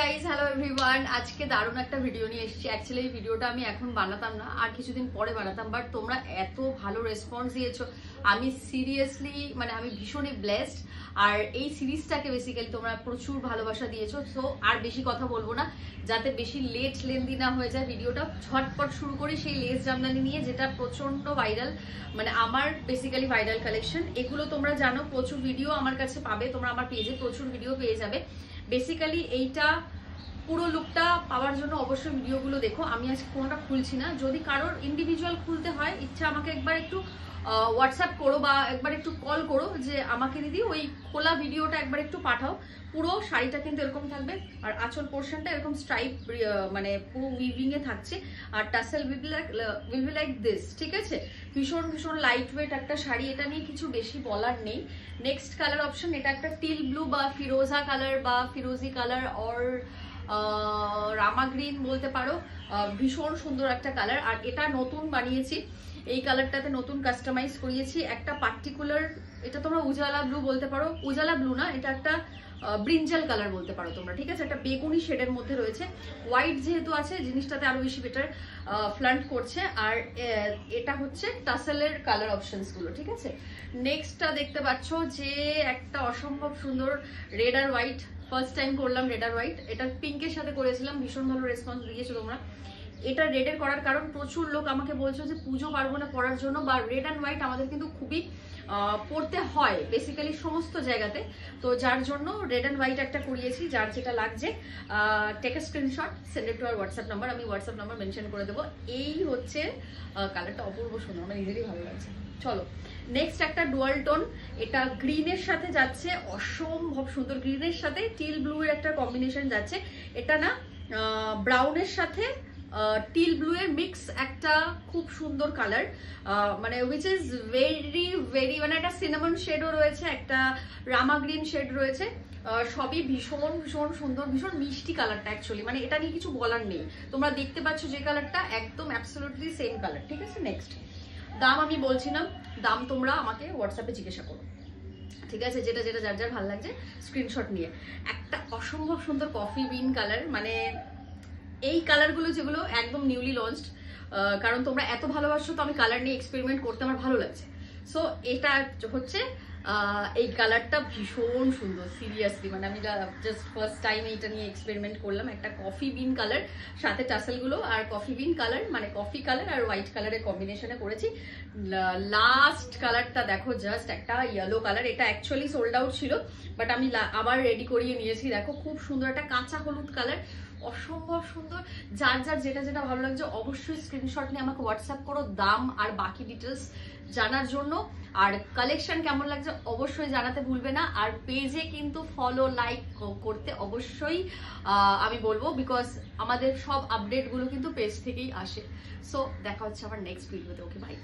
Guys, hello everyone. আজকে দারুণ একটা ভিডিও নিয়ে এসেছি। অ্যাকচুয়ালি এই ভিডিওটা আমি এখন বানাতাম না, আর কিছুদিন পরে বানাতাম, বাট তোমরা এত ভালো রেসপন্স দিয়েছো, আমি সিরিয়াসলি আমি ভীষণই ব্লেসড। আর এই সিরিজটাকে বেসিক্যালি তোমরা প্রচুর ভালোবাসা দিয়েছো। সো আর বেশি কথা বলবো না, যাতে বেশি লেন্দি না হয়ে যায় ভিডিওটা। ঝটপট শুরু করি সেই লেস জামদানি নিয়ে, যেটা প্রচন্ড ভাইরাল, আমার বেসিক্যালি ভাইরাল কালেকশন। এগুলো তোমরা জানো, প্রচুর ভিডিও আমার কাছে পাবে, তোমরা আমার পেজে প্রচুর ভিডিও পেয়ে যাবে। বেসিক্যালি এইটা পুরো লুকটা পাওয়ার জন্য অবশ্যই ভিডিওগুলো দেখো। আমি আজকে কোনোটা খুলছি না। যদি কারোর ইন্ডিভিজুয়াল খুলতে হয় ইচ্ছা, আমাকে একবার একটু হোয়াটসঅ্যাপ করো বা একবার একটু কল করো যে আমাকে দিদি ওই খোলা ভিডিওটা একবার একটু পাঠাও। পুরো শাড়িটা কিন্তু এরকম থাকবে, আর আঁচল পোর্শনটা এরকম স্ট্রাইপ পুরো উইভিং এ থাকছে, আর tassel will be like this. ঠিক আছে, ভীষণ ভীষণ লাইট ওয়েট একটা শাড়ি, এটা নিয়ে কিছু বেশি বলার নেই। নেক্সট কালার অপশন, এটা একটা টিল ব্লু বা ফিরোজা কালার বা ফিরোজি কালার অর রামা গ্রিন বলতে পারো। ভীষণ সুন্দর একটা কালার, আর এটা নতুন বানিয়েছি। এই কালারটাতে নতুন কাস্টমাইজ করিয়েছি একটা পার্টিকুলার, এটা তোমরা উজালা ব্লু বলতে পারো। উজালা ব্লু না, এটা একটা ব্রিঞ্জাল কালার বলতে পারো তোমরা। ঠিক আছে, একটা বেগুনি শেডের মধ্যে রয়েছে। হোয়াইট যেহেতু আছে, জিনিসটাতে আরো বেশি বেটার ফ্লান্ট করছে। আর এটা হচ্ছে টাসেলের কালার অপশনস গুলো। ঠিক আছে, নেক্সটটা দেখতে পাচ্ছ যে একটা অসম্ভব সুন্দর রেড আর হোয়াইট। ফার্স্ট টাইম করলাম রেড আর হোয়াইট, এটা পিঙ্কের সাথে করেছিলাম, ভীষণ ভালো রেসপন্স দিয়েছো তোমরা। এটা রেডের করার কারণ, প্রচুর লোক আমাকে বলছো যে পুজো পার্বণে পরার জন্য, বা রেড অ্যান্ড হোয়াইট আমাদের কিন্তু খুবই পড়তে হয় বেসিক্যালি সমস্ত জায়গাতে। তো যার জন্য রেড অ্যান্ড হোয়াইট একটা করিয়েছি। যার যেটা লাগছে take a screenshot, send it to our WhatsApp number. আমি হোয়াটসঅ্যাপ নাম্বার মেনশন করে দেবো। এই হচ্ছে কালারটা, অপূর্ব সুন্দর, আমার নিজেরই ভালো লাগছে। চলো নেক্সট একটা ডুয়াল টোন, এটা গ্রিনের সাথে যাচ্ছে, অসম্ভব সুন্দর। গ্রিনের সাথে টিল ব্লু এর একটা কম্বিনেশন যাচ্ছে। এটা না ব্রাউনের সাথে টিল ব্লু এর মিক্স, একটা খুব সুন্দর colour, which is very very, একটা সিনামন শেডও রয়েছে, একটা রামা গ্রিন শেড রয়েছে। সবই ভীষণ ভীষণ সুন্দর, ভীষণ মিষ্টি কালারটা। অ্যাকচুয়ালি এটা নিয়ে কিছু বলার নেই। তোমরা দেখতে পাচ্ছ যে কালারটা একদম অ্যাবসলিউটলি সেম কালার। ঠিক আছে, নেক্সট দাম আমি বলছি না, দাম তোমরা আমাকে হোয়াটসঅ্যাপে জিজ্ঞাসা করো। ঠিক আছে, যেটা যেটা যার যার ভালো লাগছে স্ক্রিনশট নিয়ে। একটা অসম্ভব সুন্দর কফি বিন কালার, এই কালারগুলো যেগুলো একদম নিউলি লঞ্চড, কারণ তোমরা এত ভালোবাসো, তো আমি কালার নিয়ে এক্সপেরিমেন্ট করতে আমার ভালো লাগছে। সো এটা হচ্ছে এই কালারটা ভীষণ সুন্দর, সিরিয়াসলি আমি জাস্ট ফার্স্ট টাইম এইটা নিয়ে এক্সপেরিমেন্ট করলাম। একটা কফি বিন কালার, সাথে টাসেলগুলো, আর coffee bean colour coffee colour আর হোয়াইট কালারের কম্বিনেশনে করেছি। লাস্ট কালারটা দেখো, জাস্ট একটা ইয়েলো কালার। এটা অ্যাকচুয়ালি সোল্ড আউট ছিল, বাট আমি আবার রেডি করিয়ে নিয়েছি। দেখো খুব সুন্দর একটা কাঁচা হলুদ কালার, অসম্ভব সুন্দর। যার যার যেটা যেটা ভালো লাগছে অবশ্যই স্ক্রিনশট নিয়ে আমাকে হোয়াটসঅ্যাপ করো দাম আর বাকি ডিটেলস জানার জন্য। আর কালেকশন কেমন লাগছে অবশ্যই জানাতে ভুলবে না। আর পেজে কিন্তু ফলো লাইক করতে অবশ্যই আমি বলবো, বিকজ আমাদের সব আপডেটগুলো কিন্তু পেজ থেকেই আসে। সো দেখা হচ্ছে আমার নেক্সট ভিডিওতে। ওকে, বাই।